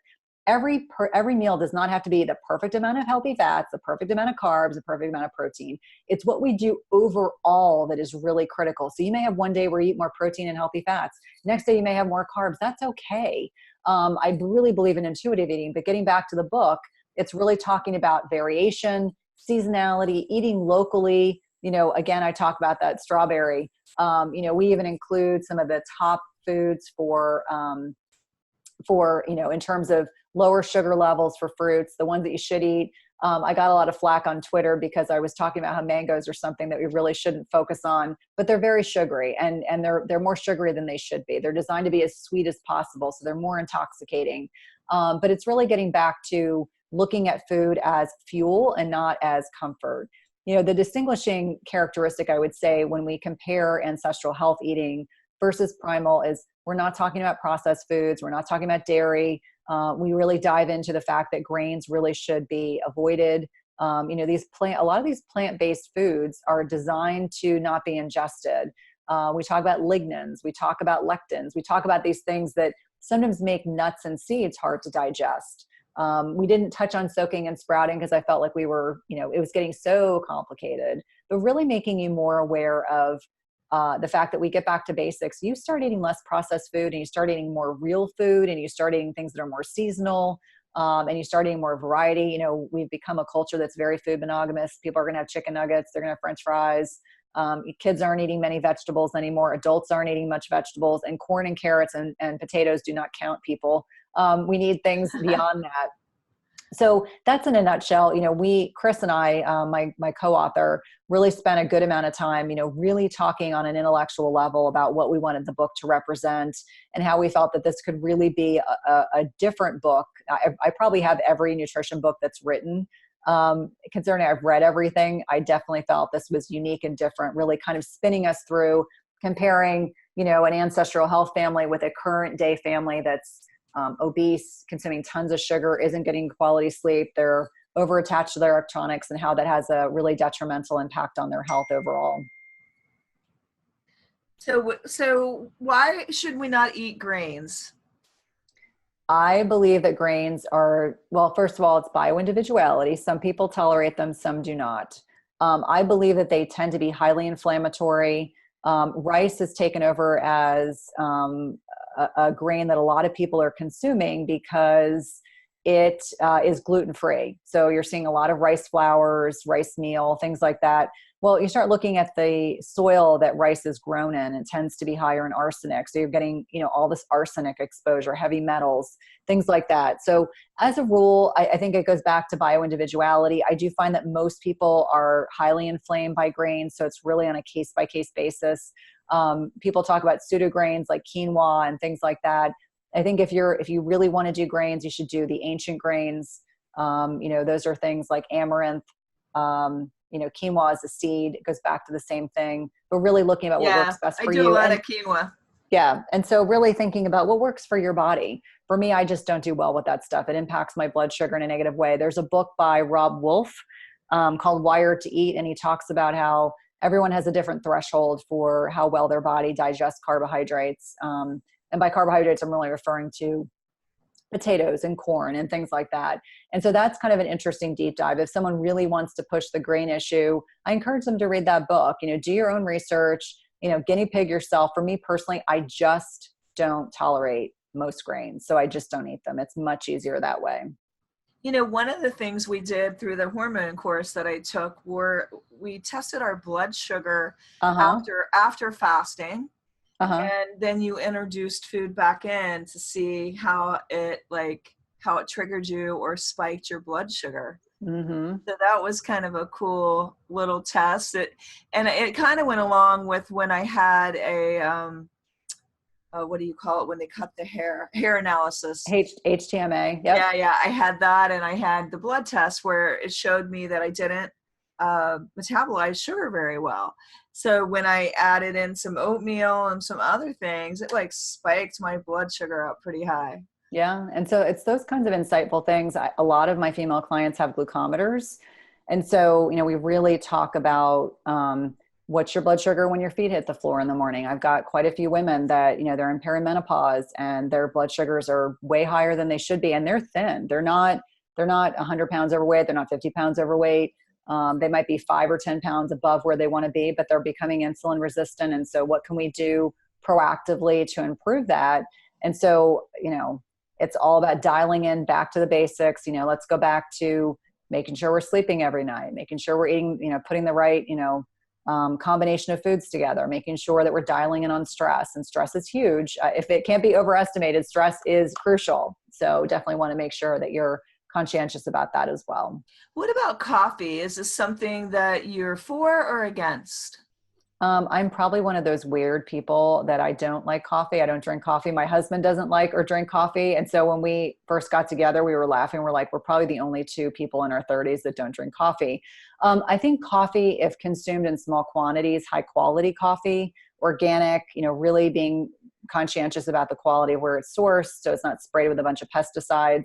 Every meal does not have to be the perfect amount of healthy fats, the perfect amount of carbs, the perfect amount of protein. It's what we do overall that is really critical. So you may have one day where you eat more protein and healthy fats. Next day you may have more carbs. That's okay. I really believe in intuitive eating, but getting back to the book, it's really talking about variation, seasonality, eating locally. Again, I talk about that strawberry. We even include some of the top foods for in terms of lower sugar levels for fruits, the ones that you should eat. I got a lot of flack on Twitter because I was talking about how mangoes are something that we really shouldn't focus on, but they're very sugary and they're more sugary than they should be. They're designed to be as sweet as possible, so they're more intoxicating. But it's really getting back to looking at food as fuel and not as comfort. The distinguishing characteristic, I would say, when we compare ancestral health eating versus primal is we're not talking about processed foods. We're not talking about dairy. We really dive into the fact that grains really should be avoided. A lot of these plant-based foods are designed to not be ingested. We talk about lignans. We talk about lectins. We talk about these things that sometimes make nuts and seeds hard to digest. We didn't touch on soaking and sprouting because I felt like we were, it was getting so complicated, but really making you more aware of the fact that we get back to basics. You start eating less processed food and you start eating more real food and you start eating things that are more seasonal and you start eating more variety. We've become a culture that's very food monogamous. People are going to have chicken nuggets. They're going to have French fries. Kids aren't eating many vegetables anymore. Adults aren't eating much vegetables, and corn and carrots and potatoes do not count, people. We need things beyond that. So that's in a nutshell. Chris and I, my co-author, really spent a good amount of time, really talking on an intellectual level about what we wanted the book to represent and how we felt that this could really be a different book. I probably have every nutrition book that's written. Considering I've read everything, I definitely felt this was unique and different, really kind of spinning us through comparing, an ancestral health family with a current day family that's obese, consuming tons of sugar, isn't getting quality sleep. They're over attached to their electronics and how that has a really detrimental impact on their health overall. So why should we not eat grains? I believe that grains are, well, first of all, it's bioindividuality. Some people tolerate them, some do not. I believe that they tend to be highly inflammatory. Rice is taken over as a grain that a lot of people are consuming because it is gluten-free. So you're seeing a lot of rice flours, rice meal, things like that. Well, you start looking at the soil that rice is grown in, it tends to be higher in arsenic. So you're getting, all this arsenic exposure, heavy metals, things like that. So as a rule, I think it goes back to bioindividuality. I do find that most people are highly inflamed by grains. So it's really on a case-by-case basis. People talk about pseudograins like quinoa and things like that. I think if you really want to do grains, you should do the ancient grains. Those are things like amaranth. Quinoa is a seed. It goes back to the same thing, but really looking about what works best for you. I do a lot of quinoa. Yeah. And so really thinking about what works for your body. For me, I just don't do well with that stuff. It impacts my blood sugar in a negative way. There's a book by Rob Wolf called Wired to Eat. And he talks about how everyone has a different threshold for how well their body digests carbohydrates. And by carbohydrates, I'm really referring to potatoes and corn and things like that. And so that's kind of an interesting deep dive. If someone really wants to push the grain issue, I encourage them to read that book. Do your own research, guinea pig yourself. For me personally, I just don't tolerate most grains. So I just don't eat them. It's much easier that way. One of the things we did through the hormone course that I took we tested our blood sugar after fasting. And then you introduced food back in to see how it triggered you or spiked your blood sugar. So that was kind of a cool little test. And it kind of went along with when I had a what do you call it when they cut the hair analysis? HTMA. Yep. Yeah. I had that, and I had the blood test where it showed me that I didn't metabolize sugar very well. So when I added in some oatmeal and some other things, it spiked my blood sugar up pretty high. Yeah. And so it's those kinds of insightful things. A lot of my female clients have glucometers. And so, we really talk about what's your blood sugar when your feet hit the floor in the morning. I've got quite a few women that, they're in perimenopause and their blood sugars are way higher than they should be. And they're thin. They're not 100 pounds overweight. They're not 50 pounds overweight. They might be 5 or 10 pounds above where they want to be, but they're becoming insulin resistant. And so what can we do proactively to improve that? And so, it's all about dialing in back to the basics. Let's go back to making sure we're sleeping every night, making sure we're eating, putting the right, combination of foods together, making sure that we're dialing in on stress. And stress is huge. If it can't be overestimated, stress is crucial. So definitely want to make sure that you're conscientious about that as well. What about coffee? Is this something that you're for or against? I'm probably one of those weird people that I don't like coffee. I don't drink coffee. My husband doesn't like or drink coffee. And so when we first got together, we were laughing. We're like, we're probably the only two people in our 30s that don't drink coffee. I think coffee, if consumed in small quantities, high quality coffee, organic, really being conscientious about the quality of where it's sourced, so it's not sprayed with a bunch of pesticides.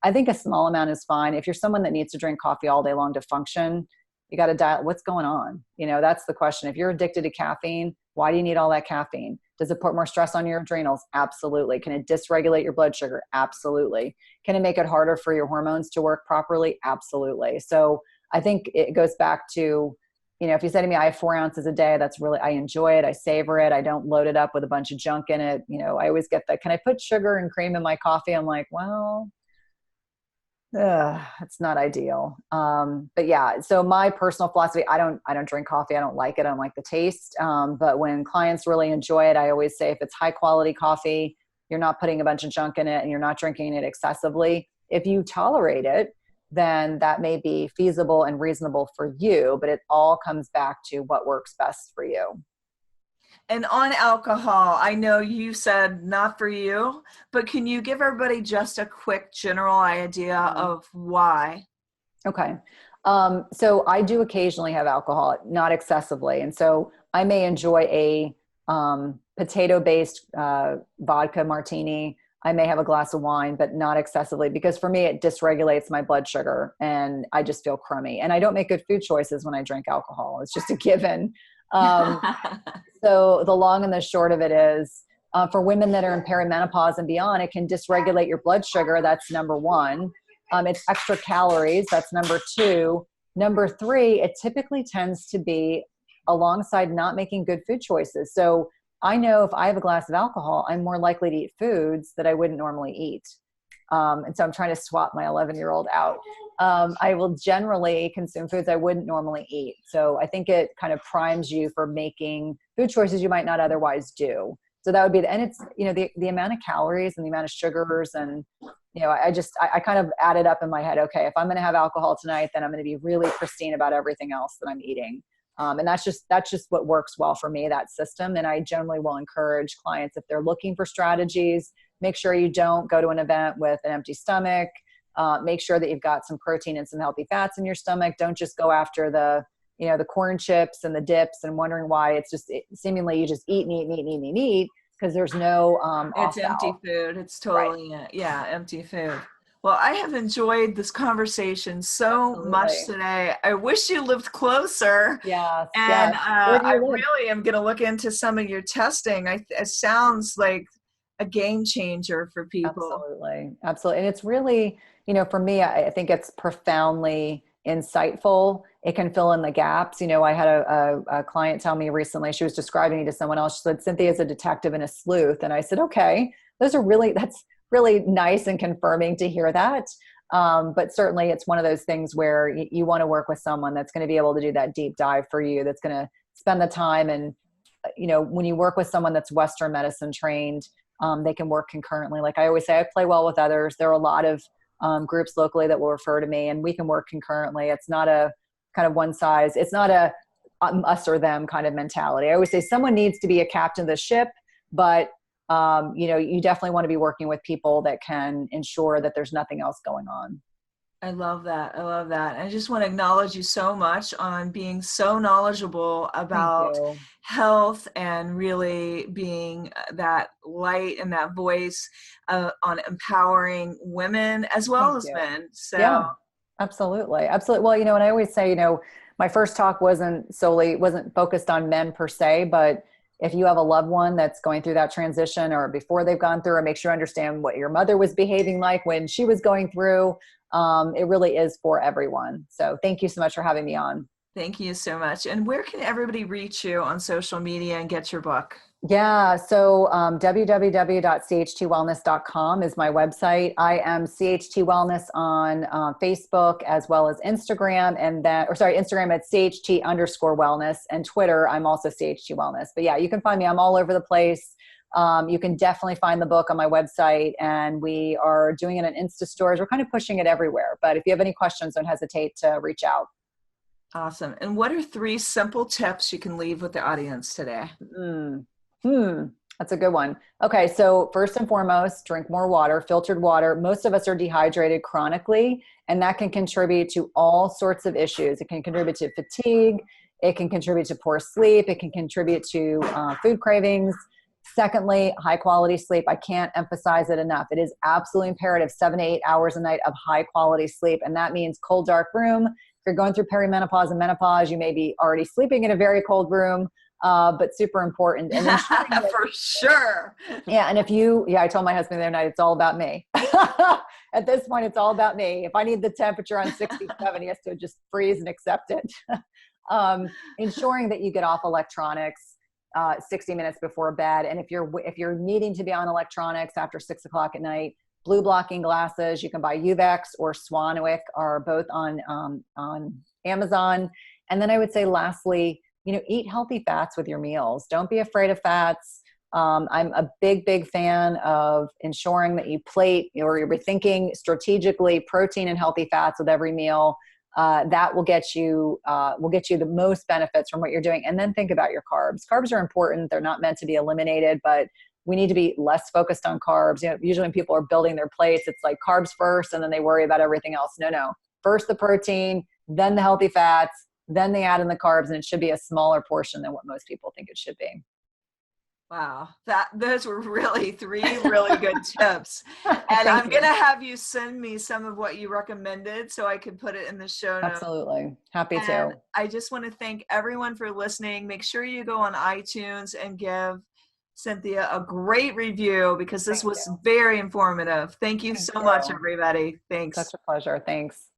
I think a small amount is fine. If you're someone that needs to drink coffee all day long to function, you got to dial, what's going on? That's the question. If you're addicted to caffeine, why do you need all that caffeine? Does it put more stress on your adrenals? Absolutely. Can it dysregulate your blood sugar? Absolutely. Can it make it harder for your hormones to work properly? Absolutely. So I think it goes back to, if you say to me, I have 4 ounces a day, I enjoy it. I savor it. I don't load it up with a bunch of junk in it. I always get that. Can I put sugar and cream in my coffee? I'm like, well, it's not ideal. But yeah, so my personal philosophy, I don't drink coffee. I don't like it. I don't like the taste. But when clients really enjoy it, I always say if it's high quality coffee, you're not putting a bunch of junk in it and you're not drinking it excessively. If you tolerate it, then that may be feasible and reasonable for you, but it all comes back to what works best for you. And on alcohol, I know you said not for you, but can you give everybody just a quick general idea of why? Okay. So I do occasionally have alcohol, not excessively. And so I may enjoy a potato-based vodka martini. I may have a glass of wine, but not excessively, because for me, it dysregulates my blood sugar and I just feel crummy. And I don't make good food choices when I drink alcohol. It's just a given. So the long and the short of it is, for women that are in perimenopause and beyond, it can dysregulate your blood sugar. That's number one. It's extra calories. That's number two. Number three, it typically tends to be alongside not making good food choices. So I know if I have a glass of alcohol, I'm more likely to eat foods that I wouldn't normally eat. And so I'm trying to swap my 11-year-old out. I will generally consume foods I wouldn't normally eat. So I think it kind of primes you for making food choices you might not otherwise do. So that would be, and it's, the amount of calories and the amount of sugars and, I kind of added up in my head, okay, if I'm going to have alcohol tonight, then I'm going to be really pristine about everything else that I'm eating. And that's just what works well for me, that system. And I generally will encourage clients, if they're looking for strategies, make sure you don't go to an event with an empty stomach. Make sure that you've got some protein and some healthy fats in your stomach. Don't just go after the corn chips and the dips and wondering why seemingly you just eat, because there's no it's empty food. It's totally empty food. Well, I have enjoyed this conversation so much today. I wish you lived closer. Yes. And I really am going to look into some of your testing. It sounds like a game changer for people. Absolutely. And it's really, for me, I think it's profoundly insightful. It can fill in the gaps. I had a client tell me recently, she was describing me to someone else. She said, Cynthia is a detective and a sleuth. And I said, okay, that's really nice and confirming to hear that. But certainly it's one of those things where you want to work with someone that's going to be able to do that deep dive for you, that's going to spend the time. And, when you work with someone that's Western medicine trained, they can work concurrently. Like I always say, I play well with others. There are a lot of groups locally that will refer to me and we can work concurrently. It's not a kind of one size. It's not a us or them kind of mentality. I always say someone needs to be a captain of the ship, but you definitely want to be working with people that can ensure that there's nothing else going on. I love that. I just want to acknowledge you so much on being so knowledgeable about health and really being that light and that voice on empowering women as well as men. So yeah, absolutely. Well, and I always say, my first talk wasn't focused on men per se, but if you have a loved one that's going through that transition or before they've gone through, or make sure you understand what your mother was behaving like when she was going through, it really is for everyone. So thank you so much for having me on. Thank you so much. And where can everybody reach you on social media and get your book? Yeah. So www.chtwellness.com is my website. I am CHT Wellness on Facebook as well as Instagram, Instagram at CHT_wellness, and Twitter, I'm also CHT Wellness. But yeah, you can find me. I'm all over the place. You can definitely find the book on my website, and we are doing it in Insta stores. We're kind of pushing it everywhere. But if you have any questions, don't hesitate to reach out. Awesome. And what are 3 simple tips you can leave with the audience today? That's a good one. Okay. So first and foremost, drink more water, filtered water. Most of us are dehydrated chronically, and that can contribute to all sorts of issues. It can contribute to fatigue. It can contribute to poor sleep. It can contribute to food cravings. Secondly, high quality sleep. I can't emphasize it enough. It is absolutely imperative 7 to 8 hours a night of high quality sleep. And that means cold, dark room. If you're going through perimenopause and menopause, you may be already sleeping in a very cold room. But super important. And for sure. Yeah. And I told my husband the other night, it's all about me. At this point, it's all about me. If I need the temperature on 67, he has to just freeze and accept it. Ensuring that you get off electronics 60 minutes before bed. And if you're needing to be on electronics after 6 o'clock at night, blue blocking glasses, you can buy Uvex or Swanwick, are both on Amazon. And then I would say lastly, eat healthy fats with your meals. Don't be afraid of fats. I'm a big fan of ensuring that you plate or you're thinking strategically protein and healthy fats with every meal. That will get you the most benefits from what you're doing. And then think about your carbs. Carbs are important. They're not meant to be eliminated, but we need to be less focused on carbs. Usually when people are building their plates, it's like carbs first, and then they worry about everything else. No. First the protein, then the healthy fats, then they add in the carbs, and it should be a smaller portion than what most people think it should be. Wow, those were really three really good tips. And Thank I'm you. gonna have you send me some of what you recommended so I can put it in the show notes. Absolutely. Happy And to. I just want to thank everyone for listening. Make sure you go on iTunes and give Cynthia a great review because this Thank was you. very informative. Thank you Thank so much, you. everybody. Such Thanks. a pleasure. Thanks.